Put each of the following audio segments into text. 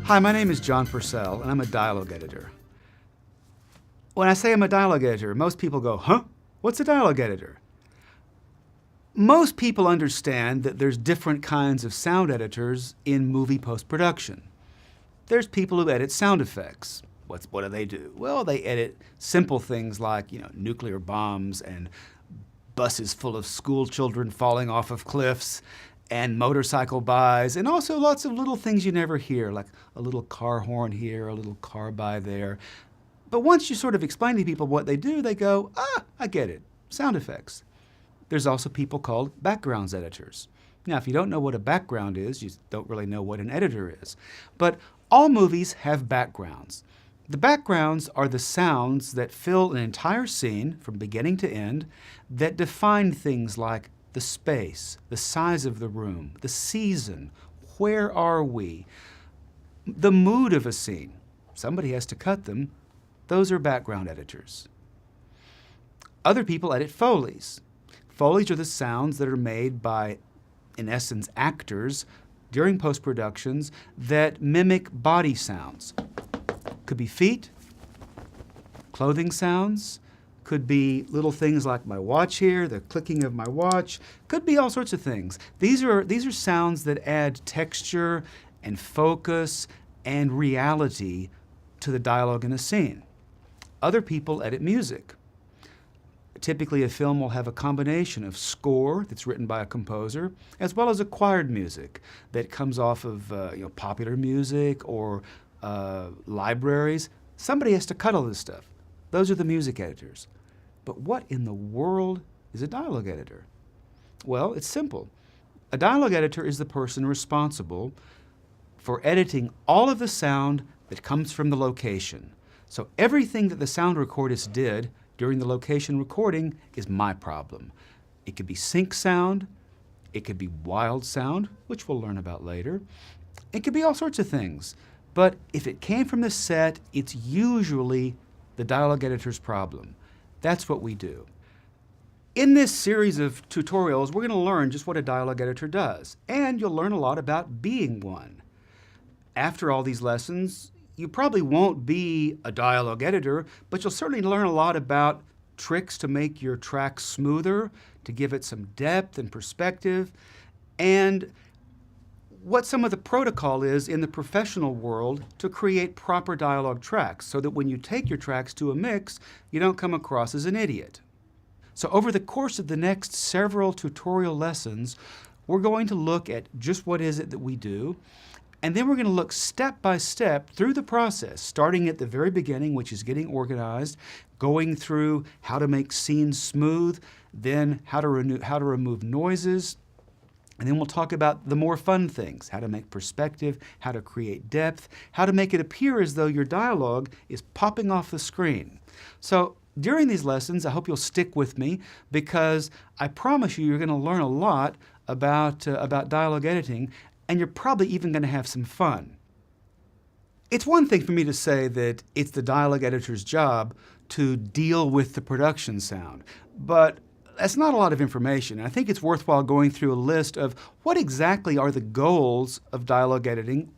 Hi, my name is John Purcell, and I'm a dialogue editor. When I say I'm a dialogue editor, most people go, huh? What's a dialogue editor? Most people understand that there's different kinds of sound editors in movie post-production. There's people who edit sound effects. What do they do? Well, they edit simple things like, nuclear bombs and buses full of school children falling off of cliffs and motorcycle buys, and also lots of little things you never hear, like a little car horn here, a little car by there. But once you sort of explain to people what they do, they go, I get it, sound effects. There's also people called backgrounds editors. Now, if you don't know what a background is, you don't really know what an editor is. But all movies have backgrounds. The backgrounds are the sounds that fill an entire scene from beginning to end that define things like the space, the size of the room, the season, where are we, the mood of a scene. Somebody has to cut them. Those are background editors. Other people edit Foleys. Foleys are the sounds that are made by, in essence, actors during post-productions that mimic body sounds. Could be feet, clothing sounds, could be little things like my watch here, the clicking of my watch, could be all sorts of things. These are sounds that add texture and focus and reality to the dialogue in a scene. Other people edit music. Typically, a film will have a combination of score that's written by a composer, as well as acquired music that comes off of popular music or libraries. Somebody has to cut all this stuff. Those are the music editors. But what in the world is a dialogue editor? Well, it's simple. A dialogue editor is the person responsible for editing all of the sound that comes from the location. So everything that the sound recordist did during the location recording is my problem. It could be sync sound, it could be wild sound, which we'll learn about later. It could be all sorts of things. But if it came from the set, it's usually the dialogue editor's problem. That's what we do. In this series of tutorials, we're going to learn just what a dialogue editor does, and you'll learn a lot about being one. After all these lessons, you probably won't be a dialogue editor, but you'll certainly learn a lot about tricks to make your track smoother, to give it some depth and perspective, and what some of the protocol is in the professional world to create proper dialogue tracks so that when you take your tracks to a mix, you don't come across as an idiot. So over the course of the next several tutorial lessons, we're going to look at just what is it that we do, and then we're going to look step by step through the process, starting at the very beginning, which is getting organized, going through how to make scenes smooth, then how to remove noises, and then we'll talk about the more fun things, how to make perspective, how to create depth, how to make it appear as though your dialogue is popping off the screen. So during these lessons, I hope you'll stick with me because I promise you're going to learn a lot about dialogue editing, and you're probably even going to have some fun. It's one thing for me to say that it's the dialogue editor's job to deal with the production sound, but that's not a lot of information. I think it's worthwhile going through a list of what exactly are the goals of dialogue editing.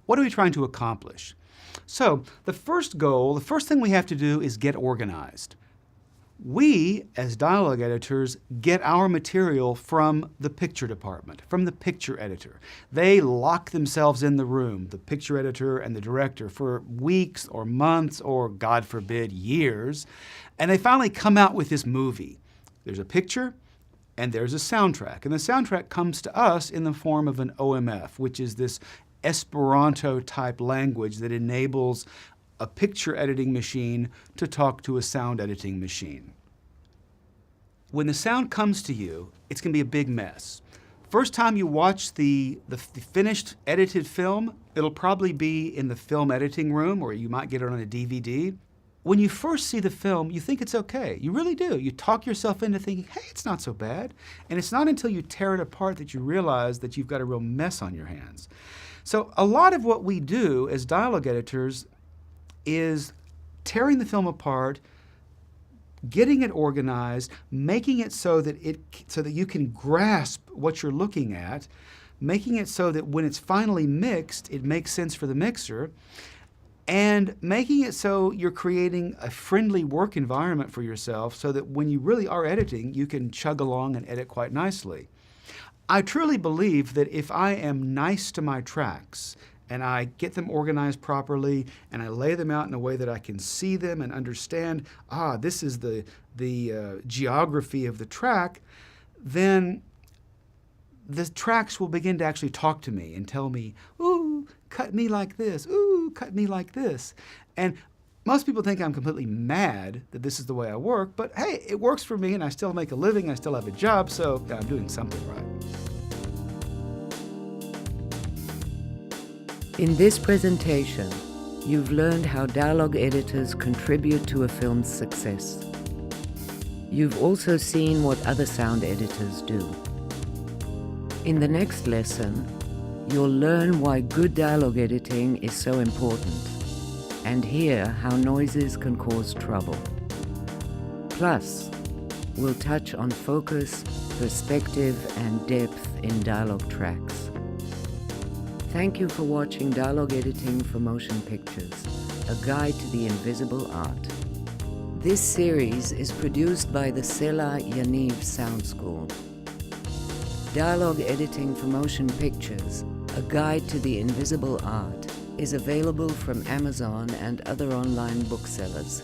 What are we trying to accomplish? So the first goal, the first thing we have to do is get organized. We, as dialogue editors, get our material from the picture department, from the picture editor. They lock themselves in the room, the picture editor and the director, for weeks or months or, God forbid, years, and they finally come out with this movie. There's a picture and there's a soundtrack. And the soundtrack comes to us in the form of an OMF, which is this Esperanto-type language that enables a picture editing machine to talk to a sound editing machine. When the sound comes to you, it's going to be a big mess. First time you watch the finished edited film, it'll probably be in the film editing room, or you might get it on a DVD. When you first see the film, you think it's okay. You really do. You talk yourself into thinking, hey, it's not so bad. And it's not until you tear it apart that you realize that you've got a real mess on your hands. So a lot of what we do as dialogue editors is tearing the film apart, getting it organized, making it so that you can grasp what you're looking at, making it so that when it's finally mixed, it makes sense for the mixer, and making it so you're creating a friendly work environment for yourself so that when you really are editing, you can chug along and edit quite nicely. I truly believe that if I am nice to my tracks and I get them organized properly and I lay them out in a way that I can see them and understand, this is the geography of the track, then the tracks will begin to actually talk to me and tell me, ooh, cut me like this, ooh, cut me like this. And most people think I'm completely mad that this is the way I work, but hey, it works for me and I still make a living, I still have a job, so I'm doing something right. In this presentation, you've learned how dialogue editors contribute to a film's success. You've also seen what other sound editors do. In the next lesson, you'll learn why good dialogue editing is so important, and hear how noises can cause trouble. Plus, we'll touch on focus, perspective, and depth in dialogue tracks. Thank you for watching Dialogue Editing for Motion Pictures, a guide to the invisible art. This series is produced by the Sela Yaniv Sound School. Dialogue Editing for Motion Pictures, a guide to the invisible art, is available from Amazon and other online booksellers.